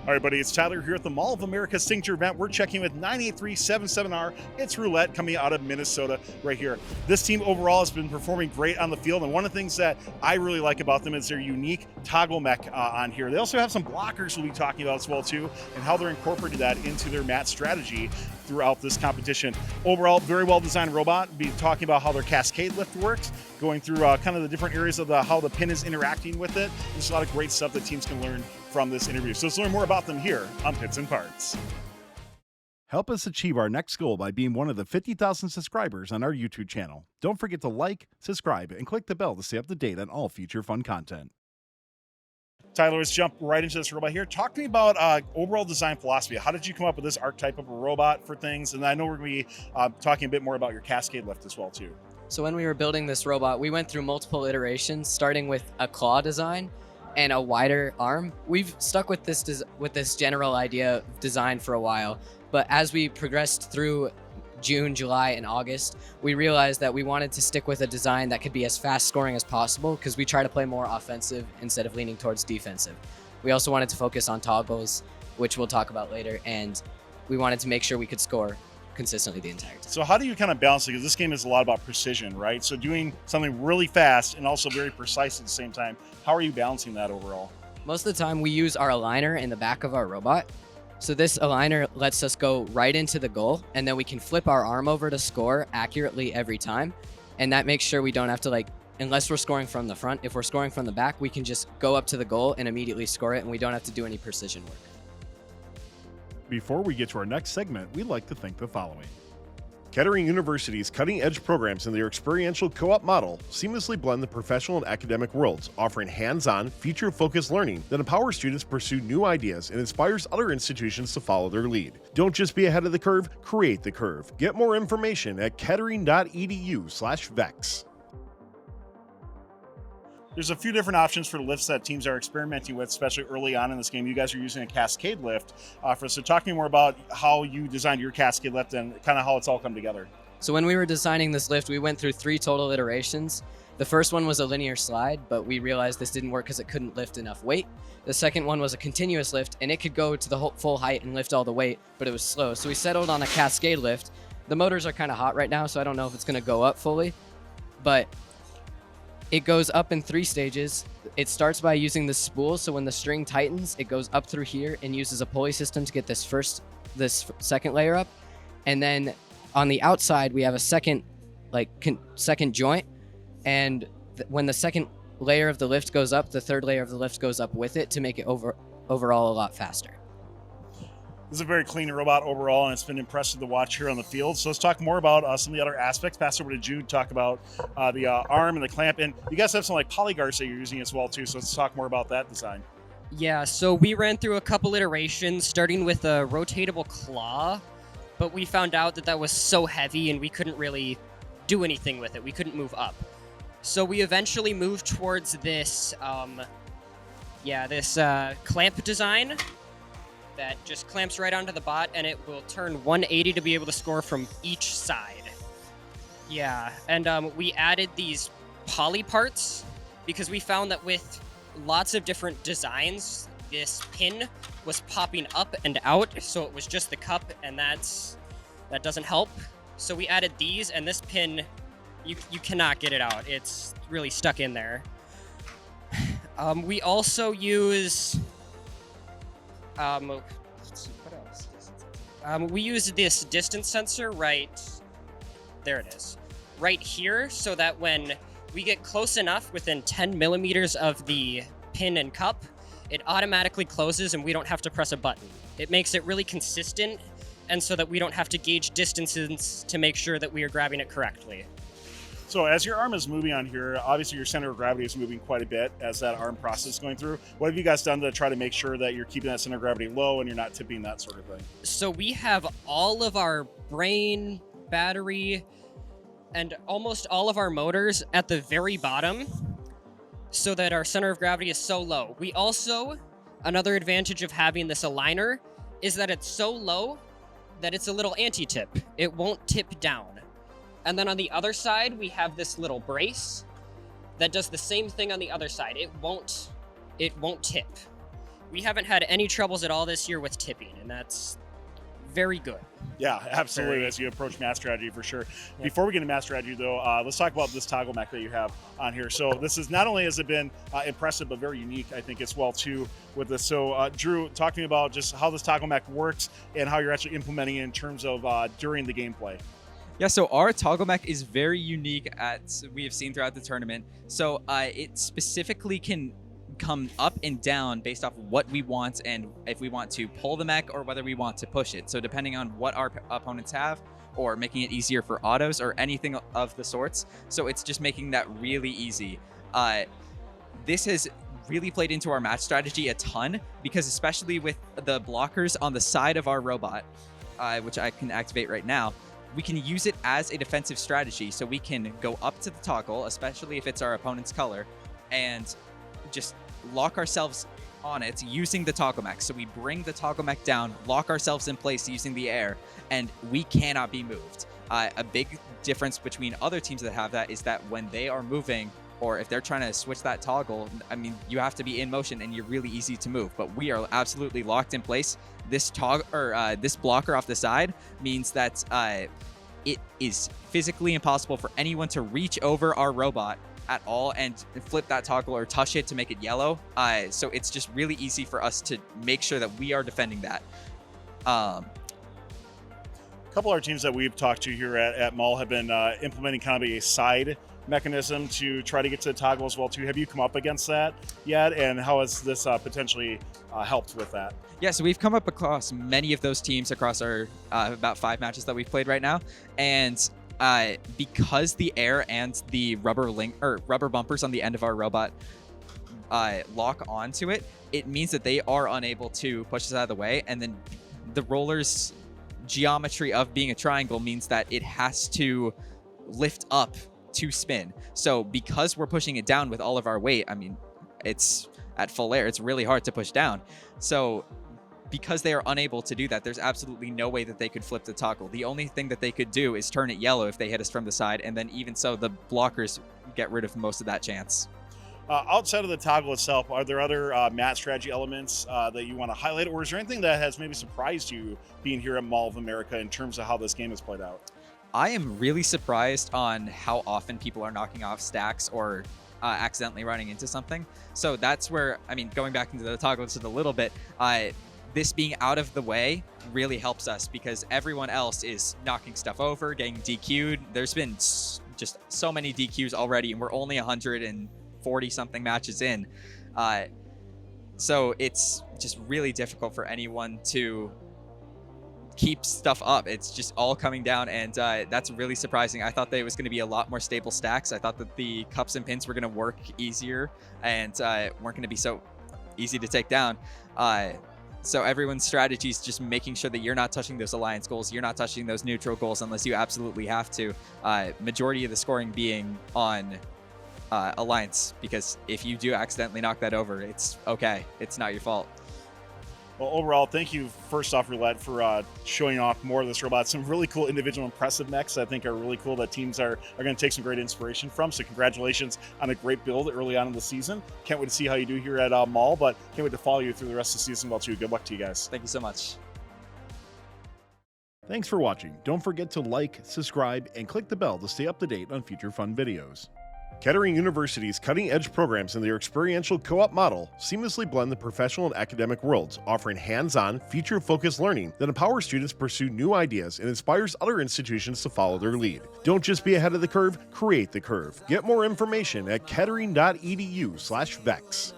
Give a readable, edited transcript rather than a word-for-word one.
All right, buddy, it's Tyler here at the Mall of America Signature event. We're checking with 98377R. It's Roulette coming out of Minnesota right here. This team overall has been performing great on the field, and one of the things that I really like about them is their unique toggle mech on here. They also have some blockers we'll be talking about as well too, and how they're incorporating that into their mat strategy throughout this competition. Overall, very well designed robot. We'll be talking about how their cascade lift works, going through kind of the different areas of how the pin is interacting with it. There's a lot of great stuff that teams can learn from this interview. So let's learn more about them here on Pits and Parts. Help us achieve our next goal by being one of the 50,000 subscribers on our YouTube channel. Don't forget to like, subscribe, and click the bell to stay up to date on all future fun content. Tyler, let's jump right into this robot here. Talk to me about overall design philosophy. How did you come up with this archetype of a robot for things? And I know we're going to be talking a bit more about your cascade lift as well too. So when we were building this robot, we went through multiple iterations, starting with a claw design and a wider arm. We've stuck with this general idea of design for a while, but as we progressed through June, July, and August, we realized that we wanted to stick with a design that could be as fast scoring as possible because we try to play more offensive instead of leaning towards defensive. We also wanted to focus on toggles, which we'll talk about later, and we wanted to make sure we could score consistently the entire time. So how do you kind of balance it? Because this game is a lot about precision, right? So doing something really fast and also very precise at the same time, how are you balancing that overall? Most of the time we use our aligner in the back of our robot. So this aligner lets us go right into the goal, and then we can flip our arm over to score accurately every time. And that makes sure we don't have to, unless we're scoring from the front, if we're scoring from the back, we can just go up to the goal and immediately score it, and we don't have to do any precision work. Before we get to our next segment, we'd like to thank the following. Kettering University's cutting-edge programs and their experiential co-op model seamlessly blend the professional and academic worlds, offering hands-on, future-focused learning that empowers students to pursue new ideas and inspires other institutions to follow their lead. Don't just be ahead of the curve, create the curve. Get more information at kettering.edu/vex. There's a few different options for lifts that teams are experimenting with, especially early on in this game. You guys are using a cascade lift. So talk to me more about how you designed your cascade lift and kind of how it's all come together. So when we were designing this lift, we went through 3 total iterations. The first one was a linear slide, but we realized this didn't work because it couldn't lift enough weight. The second one was a continuous lift, and it could go to the full height and lift all the weight, but it was slow. So we settled on a cascade lift. The motors are kind of hot right now, so I don't know if it's going to go up fully, but it goes up in 3 stages. It starts by using the spool, so when the string tightens, it goes up through here and uses a pulley system to get this second layer up. And then on the outside, we have a second joint. And when the second layer of the lift goes up, the third layer of the lift goes up with it to make it overall a lot faster. This is a very clean robot overall, and it's been impressive to watch here on the field. So let's talk more about some of the other aspects. Pass over to Jude, talk about the arm and the clamp. And you guys have some poly guards that you're using as well too. So let's talk more about that design. Yeah, so we ran through a couple iterations, starting with a rotatable claw, but we found out that was so heavy and we couldn't really do anything with it. We couldn't move up. So we eventually moved towards this, clamp design that just clamps right onto the bot, and it will turn 180 to be able to score from each side. Yeah, and we added these poly parts because we found that with lots of different designs, this pin was popping up and out, so it was just the cup, and that doesn't help. So we added these, and this pin, you cannot get it out. It's really stuck in there. We also use let's see, what else? We use this distance sensor right here, so that when we get close enough within 10 millimeters of the pin and cup, it automatically closes and we don't have to press a button. It makes it really consistent, and so that we don't have to gauge distances to make sure that we are grabbing it correctly. So as your arm is moving on here, obviously your center of gravity is moving quite a bit as that arm process is going through. What have you guys done to try to make sure that you're keeping that center of gravity low and you're not tipping, that sort of thing? So we have all of our brain, battery, and almost all of our motors at the very bottom so that our center of gravity is so low. We also, another advantage of having this aligner is that it's so low that it's a little anti-tip. It won't tip down. And then on the other side, we have this little brace that does the same thing on the other side. It won't tip. we haven't had any troubles at all this year with tipping, and that's very good. Yeah, absolutely. Very- As you approach mass strategy, for sure. Yeah. Before we get into mass strategy, though, let's talk about this toggle mech that you have on here. So this is not only has it been impressive, but very unique, I think, as well too with this. So Drew, talk to me about just how this toggle mech works and how you're actually implementing it in terms of during the gameplay. Yeah, so our toggle mech is very unique, as we have seen throughout the tournament. So it specifically can come up and down based off what we want, and if we want to pull the mech or whether we want to push it. So depending on what our opponents have, or making it easier for autos or anything of the sorts. So it's just making that really easy. This has really played into our match strategy a ton, because especially with the blockers on the side of our robot, which I can activate right now, we can use it as a defensive strategy. So we can go up to the toggle, especially if it's our opponent's color, and just lock ourselves on it using the toggle mech. So we bring the toggle mech down, lock ourselves in place using the air, and we cannot be moved. A big difference between other teams that have that is that when they are moving, or if they're trying to switch that toggle, I mean, you have to be in motion and you're really easy to move, but we are absolutely locked in place. This this blocker off the side means that it is physically impossible for anyone to reach over our robot at all and flip that toggle or touch it to make it yellow. So it's just really easy for us to make sure that we are defending that. A couple of our teams that we've talked to here at Mall have been implementing kind of a side mechanism to try to get to the toggle as well too. Have you come up against that yet, and how has this potentially helped with that? Yeah, so we've come up across many of those teams across our about 5 matches that we've played right now, and because the air and the rubber bumpers on the end of our robot lock onto it, it means that they are unable to push us out of the way, and then the roller's geometry of being a triangle means that it has to lift up to spin. So because we're pushing it down with all of our weight, I mean, it's at full air, it's really hard to push down. So because they are unable to do that, there's absolutely no way that they could flip the toggle. The only thing that they could do is turn it yellow if they hit us from the side, and then even so, the blockers get rid of most of that chance. Outside of the toggle itself, are there other match strategy elements that you want to highlight, or is there anything that has maybe surprised you being here at Mall of America in terms of how this game has played out? I am really surprised on how often people are knocking off stacks or accidentally running into something. So that's where, I mean, going back into the toggle just a little bit, this being out of the way really helps us, because everyone else is knocking stuff over, getting DQ'd. There's been just so many DQs already, and we're only 140 something matches in. So it's just really difficult for anyone to keep stuff up. It's just all coming down, and that's really surprising. I thought that it was going to be a lot more stable stacks. I thought that the cups and pins were going to work easier and weren't going to be so easy to take down. So everyone's strategy is just making sure that you're not touching those alliance goals, you're not touching those neutral goals unless you absolutely have to. Majority of the scoring being on alliance, because if you do accidentally knock that over, it's okay. It's not your fault. Well, overall, thank you, first off, Roulette, for showing off more of this robot. Some really cool individual impressive mechs I think are really cool that teams are going to take some great inspiration from. So congratulations on a great build early on in the season. Can't wait to see how you do here at Mall, but can't wait to follow you through the rest of the season well, too. Good luck to you guys. Thank you so much. Thanks for watching. Don't forget to like, subscribe, and click the bell to stay up to date on future fun videos. Kettering University's cutting-edge programs and their experiential co-op model seamlessly blend the professional and academic worlds, offering hands-on, future-focused learning that empowers students to pursue new ideas and inspires other institutions to follow their lead. Don't just be ahead of the curve, create the curve. Get more information at kettering.edu/vex.